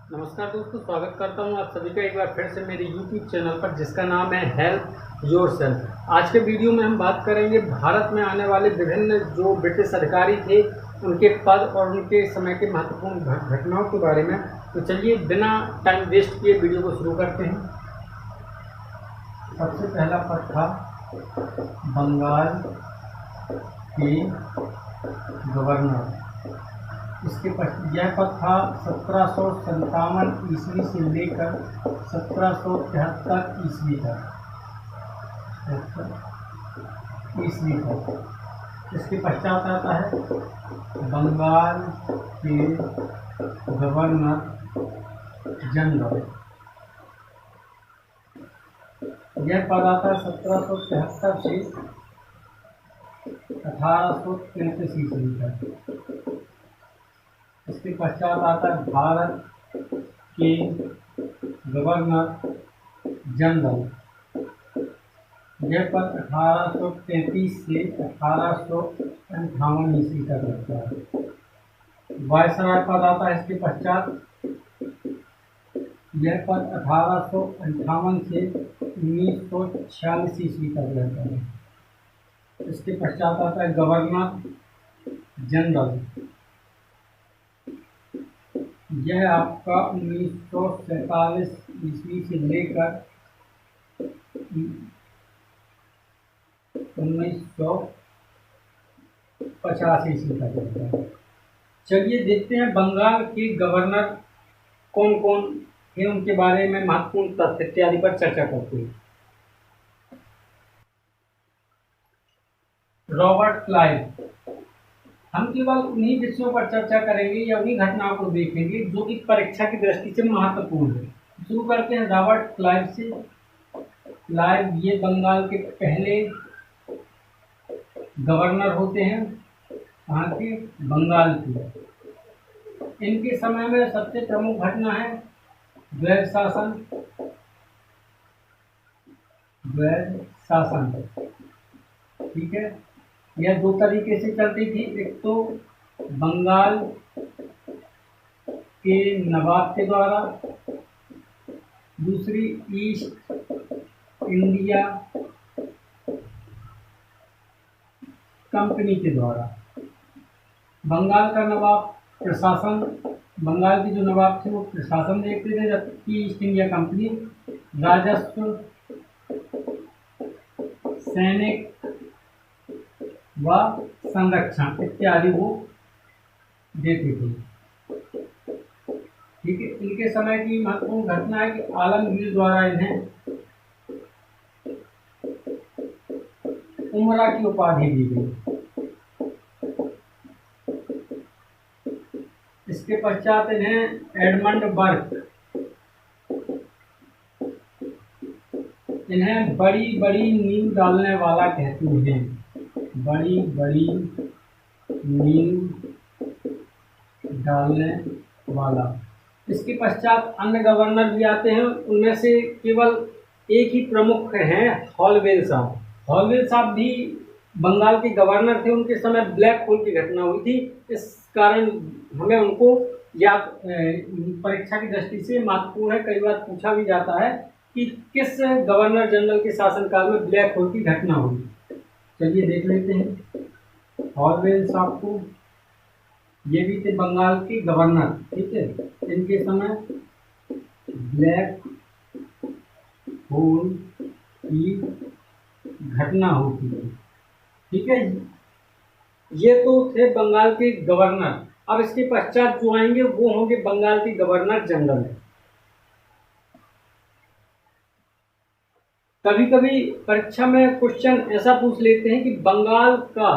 नमस्कार दोस्तों, स्वागत करता हूं आप सभी का एक बार फिर से मेरे YouTube चैनल पर जिसका नाम है हेल्प योरसेल्फ। आज के वीडियो में हम बात करेंगे भारत में आने वाले विभिन्न जो ब्रिटिश अधिकारी थे उनके पद और उनके समय के महत्वपूर्ण घटनाओं के बारे में। तो चलिए बिना टाइम वेस्ट किए वीडियो को शुरू करते हैं। सबसे पहला पद था बंगाल के गवर्नर। इसके यह पद था 1757 ईस्वी से लेकर 1773 ईस्वी तक। इसके पश्चात आता है बंगाल के गवर्नर जनरल। यह पद आता है 1773 से 1833 ईस्वी तक। इसके पश्चात आता है भारत के गवर्नर जनरल। यह पद 1833 से 1858 ईस्वी तक रहता है। वायसराय पद आता है इसके पश्चात। यह पद 1858 से 1946 ईस्वी तक रहता है। इसके पश्चात आता है गवर्नर जनरल। यह आपका 1947 ईस्वी से लेकर 1950 ईस्वी तक रहता है। चलिए देखते हैं बंगाल के गवर्नर कौन कौन थे, उनके बारे में महत्वपूर्ण तथ्य इत्यादि पर चर्चा करते हैं। Robert Clive. हम केवल उन्हीं विषयों पर चर्चा करेंगे या उन्हीं घटनाओं को देखेंगे जो कि परीक्षा की दृष्टि से महत्वपूर्ण है। शुरू करते हैं रॉबर्ट क्लाइव से। क्लाइव ये बंगाल के पहले गवर्नर होते हैं, कहाँ के? बंगाल के। इनके समय में सबसे प्रमुख घटना है द्वैध शासन। ठीक है, यह दो तरीके से चलती थी। एक तो बंगाल के नवाब के द्वारा, दूसरी ईस्ट इंडिया कंपनी के द्वारा। बंगाल का नवाब प्रशासन, बंगाल के जो नवाब थे वो प्रशासन देखते थे, जबकि ईस्ट इंडिया कंपनी राजस्व, सैनिक व संरक्षण इत्यादि वो देते थे। ठीक है, इनके समय की महत्वपूर्ण घटना है कि आलमगीर द्वारा इन्हें उमरा की उपाधि दी गई। इसके पश्चात इन्हें एडमंड बर्क, इन्हें बड़ी बड़ी नींव डालने वाला कहते हैं। बड़ी बड़ी नींव डालने वाला। इसके पश्चात अन्य गवर्नर भी आते हैं, उनमें से केवल एक ही प्रमुख हैं, हॉलवेल साहब। हॉलवेल साहब भी बंगाल के गवर्नर थे। उनके समय ब्लैक होल की घटना हुई थी, इस कारण हमें उनको याद परीक्षा की दृष्टि से महत्वपूर्ण है। कई बार पूछा भी जाता है कि किस गवर्नर जनरल के शासनकाल में ब्लैक होल की घटना हुई। चलिए देख लेते हैं हॉलवेल साहब को। ये भी थे बंगाल के गवर्नर। ठीक है, इनके समय ब्लैक होल की घटना होती है। ठीक है, ये तो थे बंगाल के गवर्नर। अब इसके पश्चात जो आएंगे वो होंगे बंगाल के गवर्नर जनरल। कभी कभी परीक्षा में क्वेश्चन ऐसा पूछ लेते हैं कि बंगाल का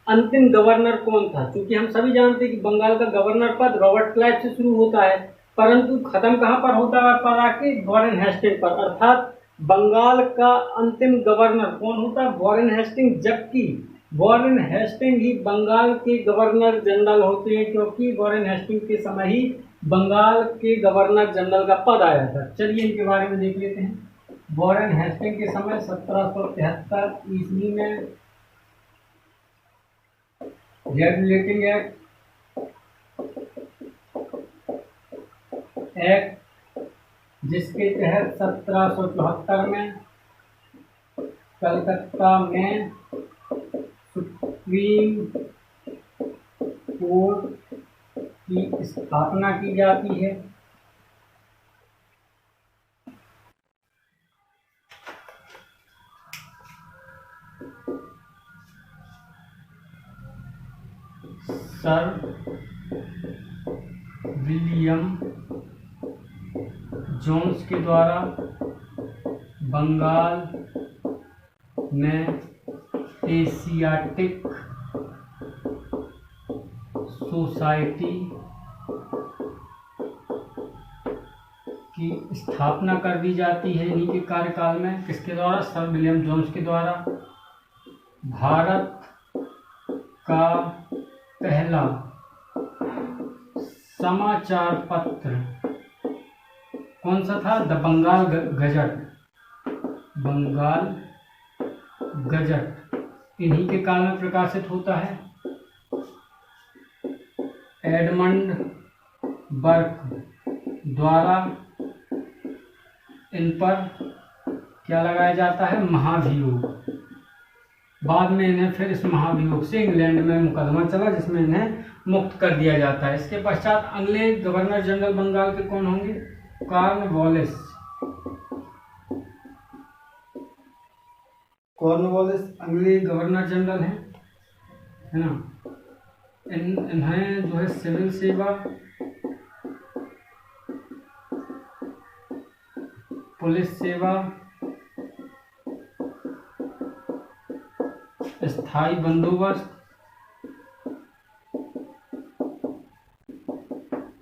अंतिम गवर्नर कौन था। क्योंकि हम सभी जानते हैं कि बंगाल का गवर्नर पद रॉबर्ट क्लाइव से शुरू होता है, परंतु खत्म कहाँ पर होता है? पर आके वॉरेन हेस्टिंग पर। अर्थात बंगाल का अंतिम गवर्नर कौन होता है? Warren Hastings. जबकि वॉरेन हेस्टिंग ही बंगाल के गवर्नर जनरल होते हैं, क्योंकि वॉरेन हेस्टिंग के समय ही बंगाल के गवर्नर जनरल का पद आया था। चलिए इनके बारे में देख लेते हैं। वॉरेन हेस्टिंग के समय 1773 ईस्वी में रेगुलेटिंग एक्ट एक्ट, जिसके तहत 1774 में कलकत्ता में सुप्रीम कोर्ट की स्थापना की जाती है। सर विलियम जोन्स के द्वारा बंगाल में एशियाटिक सोसाइटी की स्थापना कर दी जाती है इन्हीं के कार्यकाल में। किसके द्वारा? सर विलियम जोन्स के द्वारा। भारत का पहला समाचार पत्र कौन सा था? The Bengal gazette. Bengal gazette इन्हीं के काल में प्रकाशित होता है। एडमंड बर्क द्वारा इन पर क्या लगाया जाता है? महाभियोग। बाद में इन्हें फिर इस महाभियोग से इंग्लैंड में मुकदमा चला, जिसमें इन्हें मुक्त कर दिया जाता है। इसके पश्चात अगले गवर्नर जनरल बंगाल के कौन होंगे? कॉर्नवालिस। कॉर्नवालिस अगले गवर्नर जनरल हैं, है ना। इन्हें जो है सिविल सेवा, पुलिस सेवा, स्थायी बंदोबस्त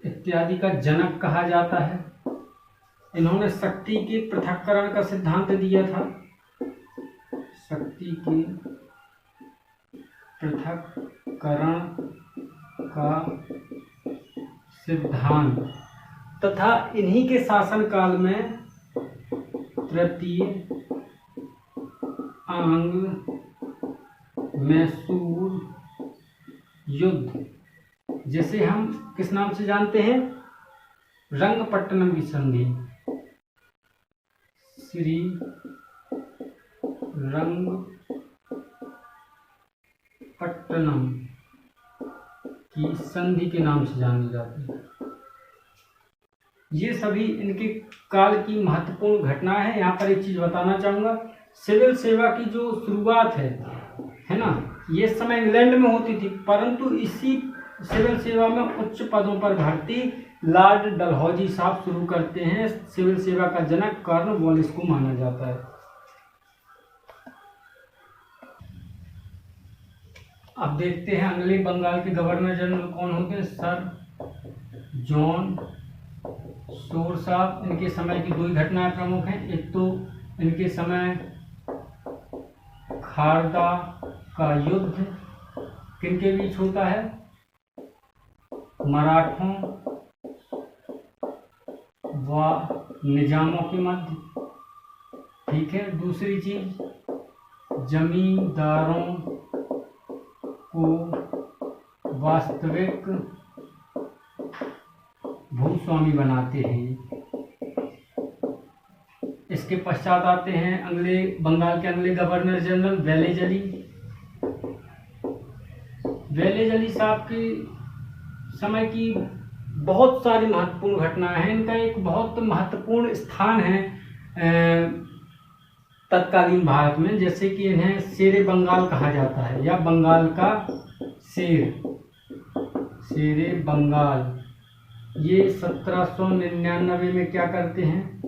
इत्यादि का जनक कहा जाता है। इन्होंने शक्ति के पृथक्करण का सिद्धांत दिया था। शक्ति के पृथक्करण का सिद्धांत तथा इन्हीं के शासनकाल में तृतीय आंग्ल मैसूर युद्ध, जिसे हम किस नाम से जानते हैं? रंगपट्टनम की संधि। श्री रंगपट्टनम की संधि के नाम से जानी जाती है। ये सभी इनके काल की महत्वपूर्ण घटना है। यहाँ पर एक चीज बताना चाहूंगा, सिविल सेवा की जो शुरुआत है ना, ये समय इंग्लैंड में होती थी, परंतु इसी सिविल सेवा में उच्च पदों पर भर्ती लॉर्ड डलहौजी साहब शुरू करते हैं। सिविल सेवा का जनक कॉर्नवालिस को माना जाता है। अब देखते हैं अगले बंगाल के गवर्नर जनरल कौन होते हैं? सर जॉन शोर साहब। इनके समय की दो घटनाएं प्रमुख हैं। एक तो इनके समय खारदा का युद्ध किनके बीच होता है? मराठों व निजामों के मध्य। ठीक है। दूसरी चीज, जमींदारों को वास्तविक भूस्वामी बनाते हैं। इसके पश्चात आते हैं अगले बंगाल के अगले गवर्नर जनरल वेलेजली। वेलेजली साहब के समय की बहुत सारी महत्वपूर्ण घटनाएं हैं। इनका एक बहुत महत्वपूर्ण स्थान है तत्कालीन भारत में, जैसे कि इन्हें शेरे बंगाल कहा जाता है या बंगाल का शेर, शेरे बंगाल। ये 1799 में क्या करते हैं?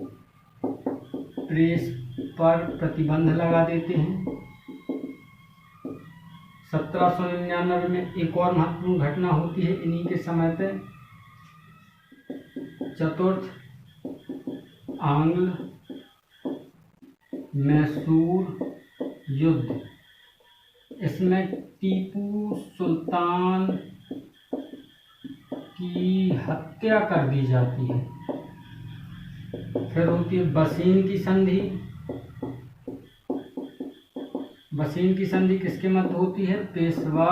प्रेस पर प्रतिबंध लगा देते हैं। 1799 में एक और महत्वपूर्ण घटना होती है इन्हीं के समय पे, चतुर्थ आंग्ल मैसूर युद्ध। इसमें टीपू सुल्तान की हत्या कर दी जाती है। फिर होती है बसीन की संधि। बसीन की संधि किसके मध्य होती है? पेशवा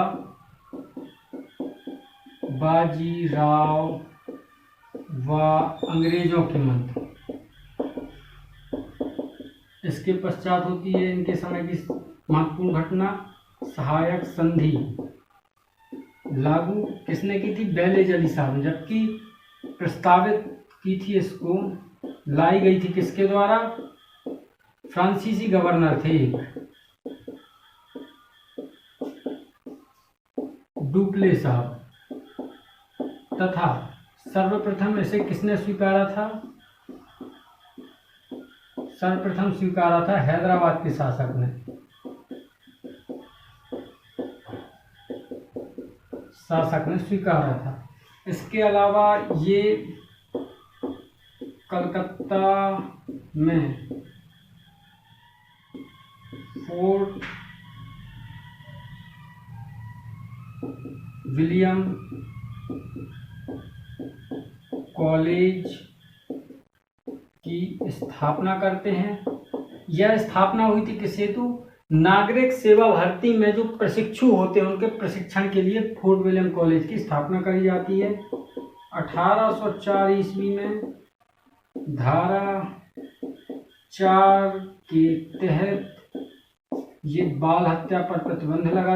बाजीराव व अंग्रेजों के मध्य। इसके पश्चात होती है इनके समय की महत्वपूर्ण घटना सहायक संधि। लागू किसने की थी? बेलेज अली साहब ने, जबकि प्रस्तावित की थी इसको, लाई गई थी किसके द्वारा? फ्रांसीसी गवर्नर थे डुप्ले साहब, तथा सर्वप्रथम इसे किसने स्वीकारा था? सर्वप्रथम स्वीकारा था हैदराबाद के शासक ने। स्वीकारा था। इसके अलावा ये कलकत्ता में फोर्ट विलियम कॉलेज की स्थापना करते हैं। यह स्थापना हुई थी किस हेतु? नागरिक सेवा भर्ती में जो प्रशिक्षु होते हैं उनके प्रशिक्षण के लिए फोर्ट विलियम कॉलेज की स्थापना करी जाती है। 1804 ईस्वी में धारा 4 के तहत ये बाल हत्या पर प्रतिबंध लगा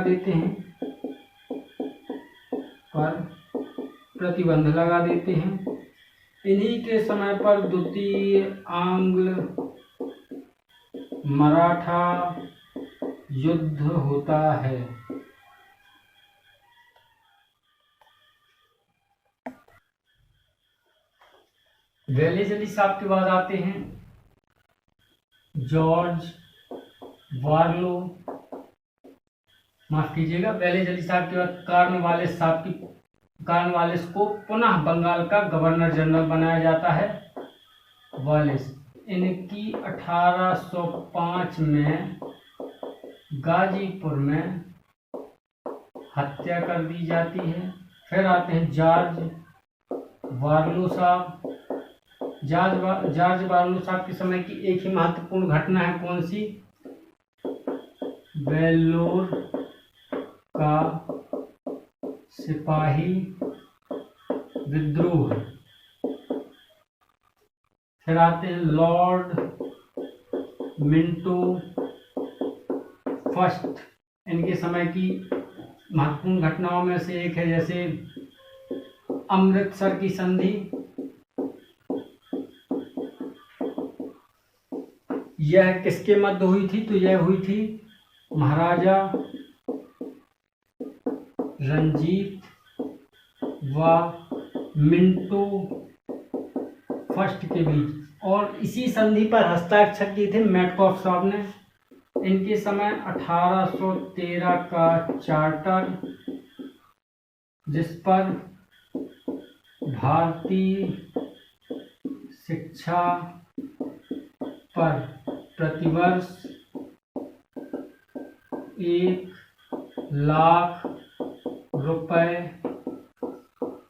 देते हैं, इन्हीं के समय पर द्वितीय आंग्ल मराठा युद्ध होता है। बेलेज अली साहब के बाद आते हैं जॉर्ज वार्लो, माफ कीजिएगा, बेलेज अली साहब के बाद कॉर्नवालिस को पुनः बंगाल का गवर्नर जनरल बनाया जाता है। वालिस, इनकी 1805 में गाजीपुर में हत्या कर दी जाती है। फिर आते हैं जॉर्ज वार्लो साहब। जॉर्ज वार्लो साहब के समय की एक ही महत्वपूर्ण घटना है, कौन सी? वेल्लोर का सिपाही विद्रोह। फिर आते हैं लॉर्ड मिंटो फर्स्ट। इनके समय की महत्वपूर्ण घटनाओं में से एक है जैसे अमृतसर की संधि। यह किसके मध्य हुई थी? तो यह हुई थी महाराजा रंजीत व मिंटो फर्स्ट के बीच, और इसी संधि पर हस्ताक्षर किए थे मैटकॉफ साहब ने। इनके समय 1813 का चार्टर, जिस पर भारतीय शिक्षा पर प्रतिवर्ष 1,00,000 रुपए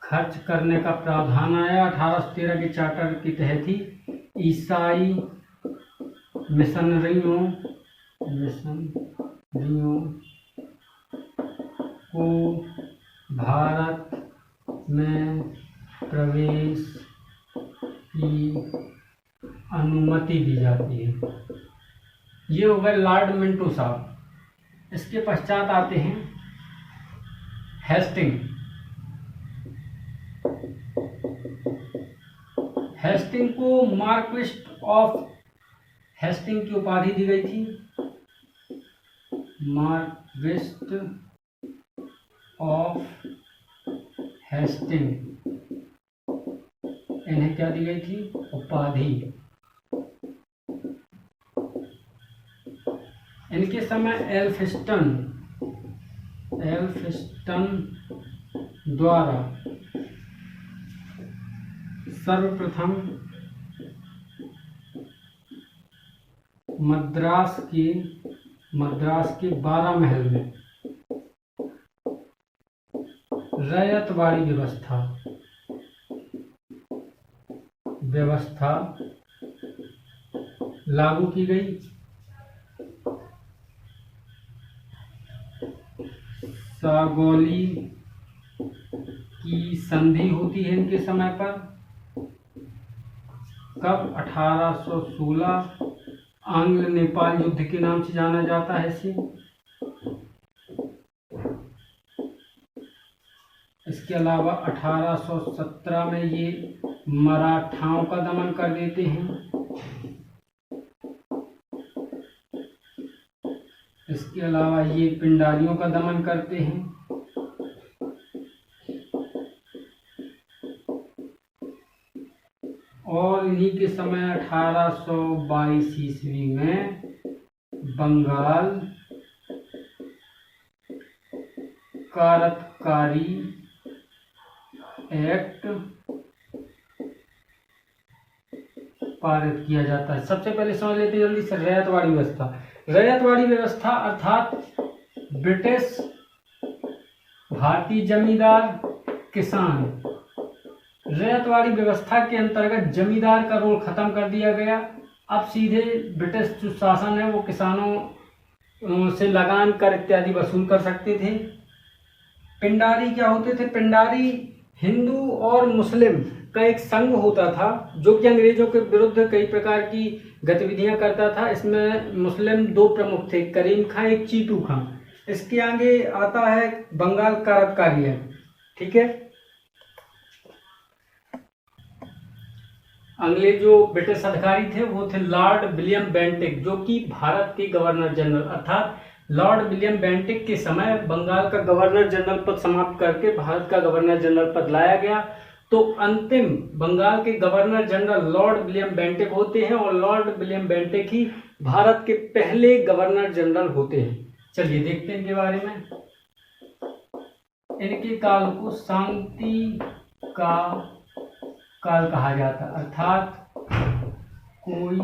खर्च करने का प्रावधान आया। 1813 के चार्टर के तहत ही ईसाई मिशनरियों को भारत में प्रवेश की अनुमति दी जाती है। ये हो गए लॉर्ड मिंटो साहब। इसके पश्चात आते हैं हेस्टिंग को मार्क्विस्ट ऑफ हेस्टिंग की उपाधि दी गई थी। मार्क्विस्ट ऑफ हेस्टिंग, इन्हें क्या दी गई थी? उपाधि। इनके समय एल्फिस्टन द्वारा सर्वप्रथम मद्रास के 12 महल में रैयतवाड़ी व्यवस्था लागू की गई। सागौली की संधि होती है इनके समय पर। कब? 1816 आंग्ल नेपाल युद्ध के नाम से जाना जाता है इसे। इसके अलावा 1817 में ये मराठाओं का दमन कर देते हैं। इसके अलावा ये पिंडारियों का दमन करते हैं। और इन्हीं के समय 1822 ईस्वी में बंगाल करारकारी एक्ट पारित किया जाता है। सबसे पहले समझ लेते हैं जल्दी से रैयतवाड़ी व्यवस्था। रैयतवाड़ी व्यवस्था अर्थात ब्रिटिश, भारतीय जमींदार, किसान। रैयतवाड़ी व्यवस्था के अंतर्गत जमींदार का रोल खत्म कर दिया गया। अब सीधे ब्रिटिश जो शासन है वो किसानों से लगान कर इत्यादि वसूल कर सकते थे। पिंडारी क्या होते थे? पिंडारी हिंदू और मुस्लिम का एक संघ होता था जो कि अंग्रेजों के विरुद्ध कई प्रकार की गतिविधियां करता था। इसमें मुस्लिम दो प्रमुख थे, करीम खां, एक चीटू खां। इसके आगे आता है बंगाल करारकारी एक्ट। ठीक है। अगले जो ब्रिटिश अधिकारी थे वो थे लॉर्ड विलियम बेंटिक, जो कि भारत के गवर्नर जनरल, अर्थात लॉर्ड विलियम बेंटिक के समय बंगाल का गवर्नर जनरल पद समाप्त करके भारत का गवर्नर जनरल पद लाया गया। तो अंतिम बंगाल के governor general Lord William Bentinck होते हैं और लॉर्ड विलियम बेंटिक ही भारत के पहले गवर्नर जनरल होते हैं। चलिए देखते हैं इनके बारे में। इनके काल को शांति का काल कहा जाता है, अर्थात कोई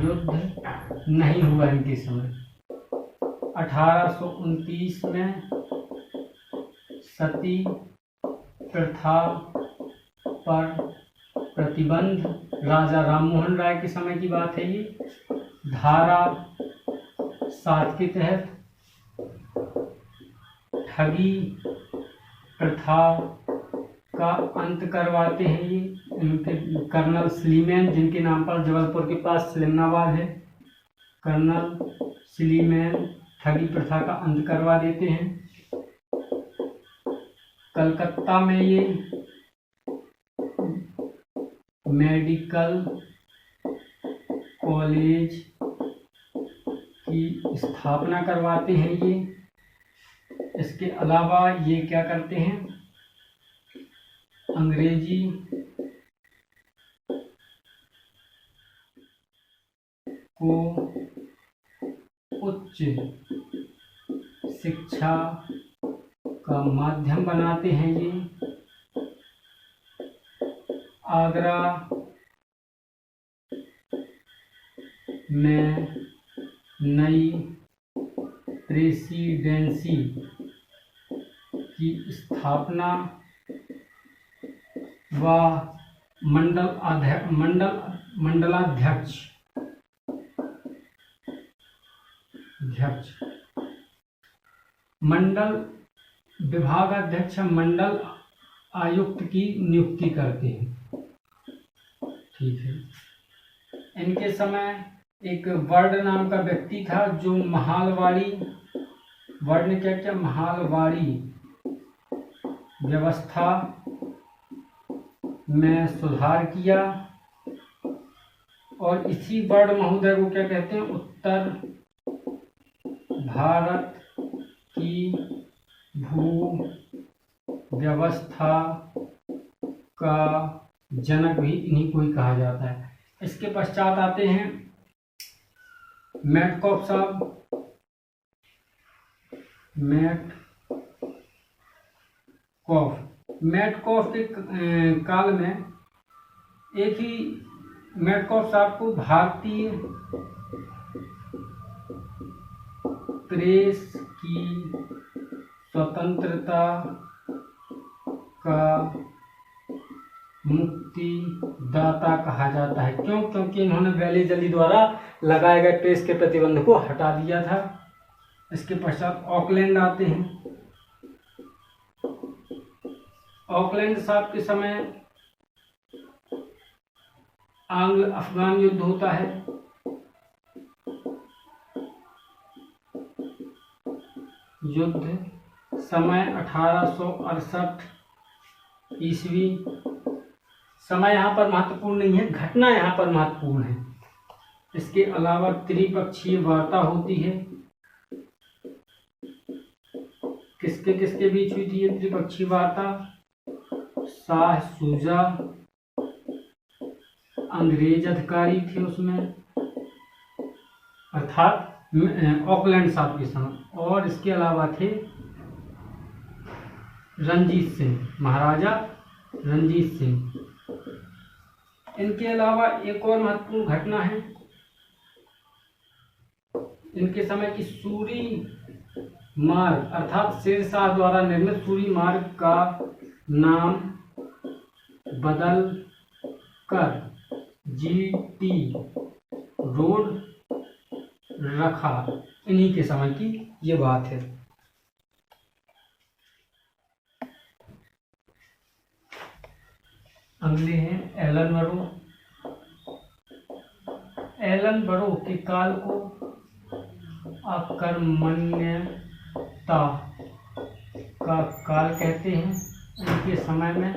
युद्ध नहीं हुआ इनके समय। 1829 में सती प्रथा पर प्रतिबंध, राजा राममोहन राय के समय की बात है ये। धारा 7 के तहत ठगी प्रथा का अंत करवाते हैं ये इनके कर्नल स्लीमैन, जिनके नाम पर जबलपुर के पास सिलमनाबाद है। कर्नल स्लीमैन ठगी प्रथा का अंत करवा देते हैं। कलकत्ता में ये मेडिकल कॉलेज की स्थापना करवाते हैं ये। इसके अलावा ये क्या करते हैं? अंग्रेजी को उच्च शिक्षा का माध्यम बनाते हैं ये। आगरा में नई प्रेसिडेंसी की स्थापना व मंडलाध्यक्ष मंडल विभागाध्यक्ष, मंडल आयुक्त की नियुक्ति करते हैं। ठीक है। इनके समय एक वर्ड नाम का व्यक्ति था जो महालवाड़ी, वर्ड ने क्या किया? महालवाड़ी व्यवस्था में सुधार किया। और इसी वर्ड महोदय को क्या कहते हैं? उत्तर भारत की भू व्यवस्था का जनक भी इन्हीं को ही कहा जाता है। इसके पश्चात आते हैं मैटकॉफ साहब। मैटकॉफ के काल में एक ही मैटकॉफ साहब को भारतीय प्रेस की स्वतंत्रता का मुक्तिदाता कहा जाता है। क्यों? क्योंकि इन्होंने वेलेज़ली द्वारा लगाए गए प्रेस के प्रतिबंध को हटा दिया था। इसके पश्चात ऑकलैंड आते हैं। ऑकलैंड साहब के समय आंग्ल अफगान युद्ध होता है। युद्ध समय 1868 ईस्वी। समय यहाँ पर महत्वपूर्ण नहीं है, घटना यहाँ पर महत्वपूर्ण है। इसके अलावा त्रिपक्षीय वार्ता होती है। किसके किसके बीच हुई थी ये त्रिपक्षीय वार्ता? शाह शुजा, अंग्रेज अधिकारी थे उसमें, अर्थात ऑकलैंड साहब के समय, और इसके अलावा थे रंजीत सिंह, महाराजा रंजीत सिंह। इनके अलावा एक और महत्वपूर्ण घटना है, इनके समय की सूरी मार्ग अर्थात शेरशाह द्वारा निर्मित सूरी मार्ग का नाम बदल कर जीटी रोड रखा। इन्हीं के समय की ये बात है। अगले हैं एलन बरो। एलन बरो के काल को अकर्मण्यता का काल कहते हैं। इनके समय में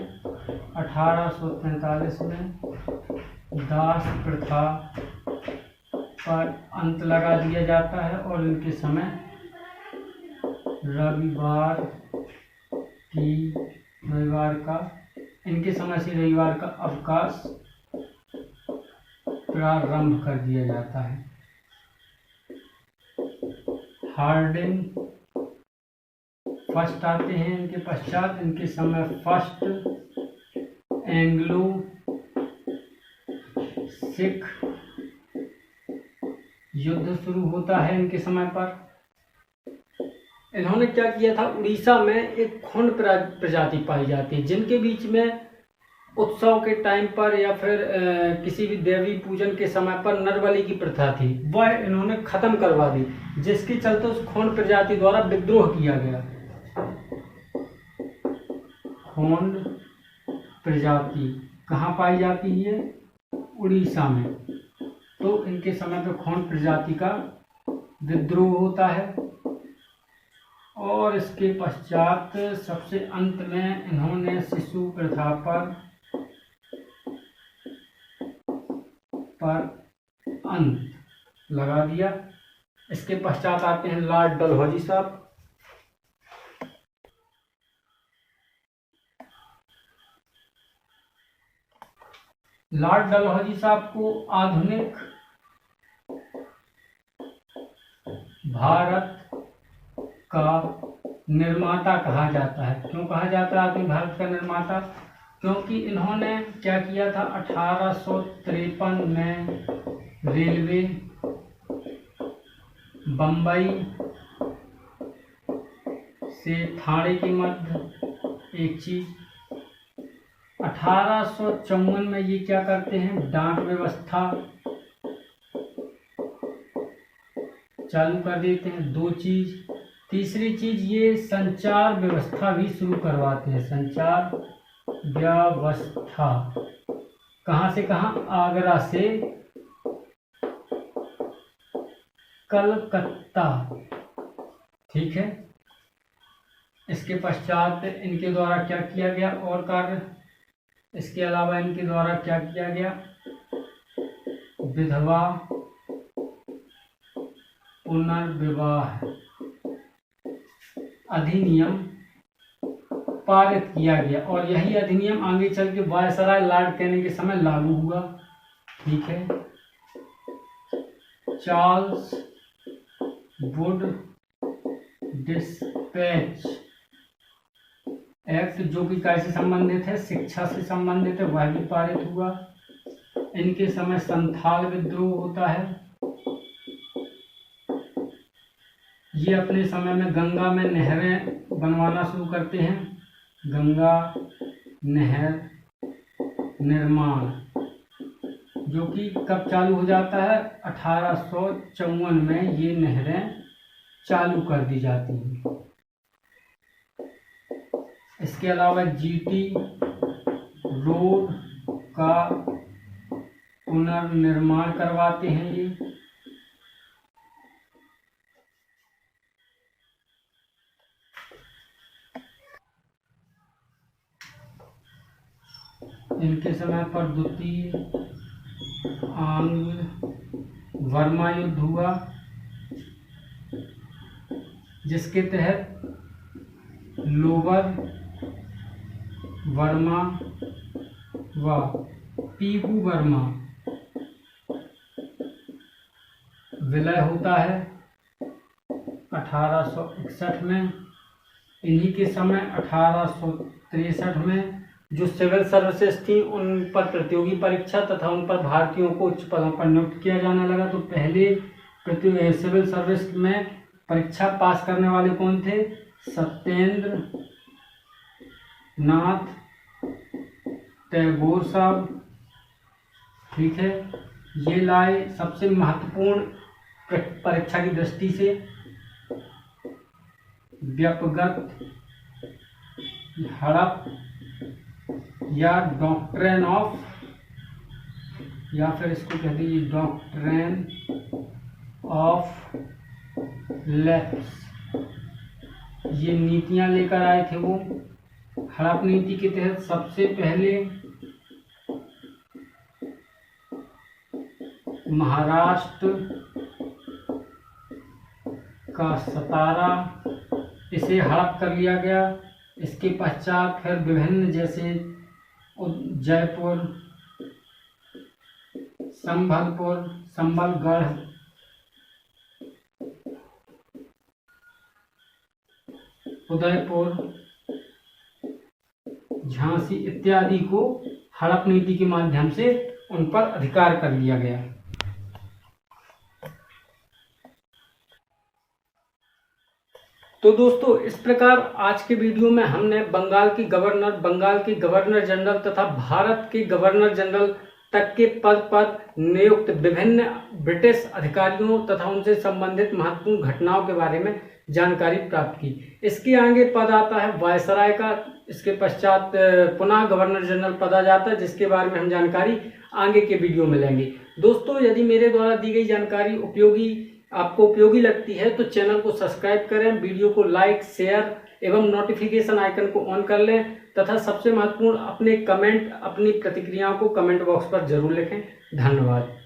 1843 में दास प्रथा पर अंत लगा दिया जाता है और इनके समय इनके समय से रविवार का अवकाश प्रारंभ कर दिया जाता है। हार्डिंग फर्स्ट आते हैं इनके पश्चात। इनके समय फर्स्ट एंग्लो सिख युद्ध शुरू होता है इनके समय पर। इन्होंने क्या किया था, उड़ीसा में एक खोंड प्रजाति पाई जाती है जिनके बीच में उत्सव के टाइम पर या फिर किसी भी देवी पूजन के समय पर नरबलि की प्रथा थी, वह इन्होंने खत्म करवा दी, जिसके चलते उस खोंड प्रजाति द्वारा विद्रोह किया गया। खोंड प्रजाति कहाँ पाई जाती है? उड़ीसा में। तो इनके समय पे खोंड प्रजाति का विद्रोह होता है और इसके पश्चात सबसे अंत में इन्होंने शिशु प्रथा पर अंत लगा दिया। इसके पश्चात आते हैं लॉर्ड डलहौजी साहब। लॉर्ड डलहौजी साहब को आधुनिक भारत का निर्माता कहा जाता है। क्यों कहा जाता है आधुनिक भारत का निर्माता? क्योंकि इन्होंने क्या किया था, 1853 में रेलवे, बम्बई से थाने के मध्य एक चीज, 1854 में ये क्या करते हैं, डाक व्यवस्था चालू कर देते हैं। दो चीज, तीसरी चीज ये संचार व्यवस्था भी शुरू करवाते हैं। संचार व्यवस्था कहाँ से कहाँ? आगरा से कलकत्ता। ठीक है। इसके पश्चात इनके द्वारा क्या किया गया और कार्य? इसके अलावा इनके द्वारा क्या किया गया? विधवा पुनर्विवाह अधिनियम पारित किया गया और यही अधिनियम आगे चल के वायसराय लॉर्ड कैनिंग के समय लागू हुआ। ठीक है। चार्ल्स वुड डिस्पैच एक्ट, जो कि कैसे संबंधित है, शिक्षा से संबंधित है, वह भी पारित हुआ। इनके समय संथाल विद्रोह होता है। ये अपने समय में गंगा में नहरें बनवाना शुरू करते हैं। गंगा नहर निर्माण, जो कि कब चालू हो जाता है? 1854 में ये नहरें चालू कर दी जाती हैं। इसके अलावा जीटी रोड का पुनर्निर्माण करवाते हैं ये। इनके समय पर द्वितीय आंग्ल वर्मा युद्ध हुआ, जिसके तहत लोअर वर्मा व पीहू वर्मा विलय होता है 1861 में। इन्हीं के समय 1863 में जो सिविल सर्विसेज थी उन पर प्रतियोगी परीक्षा तथा उन पर भारतीयों को उच्च पदों पर नियुक्त किया जाने लगा। तो पहले सिविल सर्विस में परीक्षा पास करने वाले कौन थे? सत्येंद्र नाथ टैगोर साहब, ठीक है। ये लाए सबसे महत्वपूर्ण परीक्षा की दृष्टि से व्यपगत हड़प या डॉक्ट्रिन ऑफ, या फिर इसको कहते हैं डॉक्ट्रिन ऑफ लैप्स, ये नीतियां लेकर आए थे वो। हड़प नीति के तहत सबसे पहले महाराष्ट्र का सतारा इसे हड़प कर लिया गया। इसके पश्चात फिर विभिन्न जैसे जयपुर, संभलपुर, संबलगढ़, उदयपुर, झांसी इत्यादि को हड़प नीति के माध्यम से उन पर अधिकार कर लिया गया। तो दोस्तों, इस प्रकार आज के वीडियो में हमने बंगाल के गवर्नर जनरल तथा भारत के गवर्नर जनरल तक के पद पर नियुक्त विभिन्न ब्रिटिश अधिकारियों तथा उनसे संबंधित महत्वपूर्ण घटनाओं के बारे में जानकारी प्राप्त की। इसके आगे पद आता है वायसराय का, इसके पश्चात पुनः गवर्नर जनरल पद आ जाता है, जिसके बारे में हम जानकारी आगे के वीडियो में लेंगे। दोस्तों, यदि मेरे द्वारा दी गई जानकारी आपको उपयोगी लगती है तो चैनल को सब्सक्राइब करें, वीडियो को लाइक, शेयर एवं नोटिफिकेशन आइकन को ऑन कर लें तथा सबसे महत्वपूर्ण अपने कमेंट, अपनी प्रतिक्रियाओं को कमेंट बॉक्स पर जरूर लिखें। धन्यवाद।